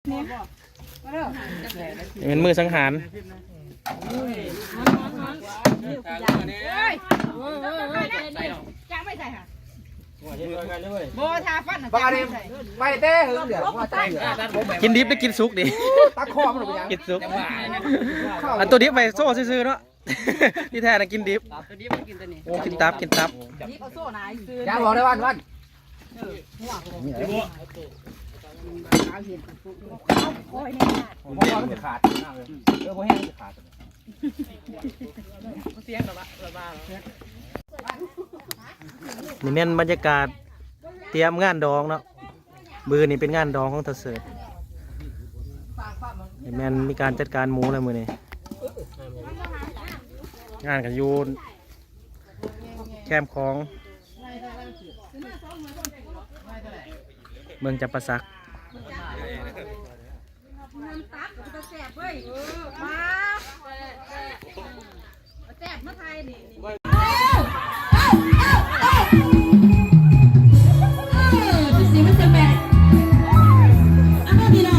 เป็นมือสังหารโบทาฟัน บ้าดิไปเต้หึงเดี๋ยวว่าใจเหรอ กินดิบได้กินซุกดิ ตะคอมันหรือยัง กินซุกอันตัวดิบไปโซ่ซื่อๆเนาะที่แท้น่ะกินดิบ ตัวนี้มันกินตัวนี้ กินตับกินตับ นี่เอาโซ่ไหนซื้อ อย่าบอกได้วันเอาวันเห็น พอมันจะขาดพอแห้งจะขาด เสียงกับระบาด นี่แม่นบรรยากาศเตรียมงานดองเนาะมือนี่เป็นงานดองของเธอเสิร์ตนี่แม่นมีการจัดการหมูแล้วมือนี่งานกันยูนแคมป์ของเมืองจับปะซักตับจะแสบเว้ยมาแสบเมื่อไทยนี่สีมันจะแบกพี่น้อง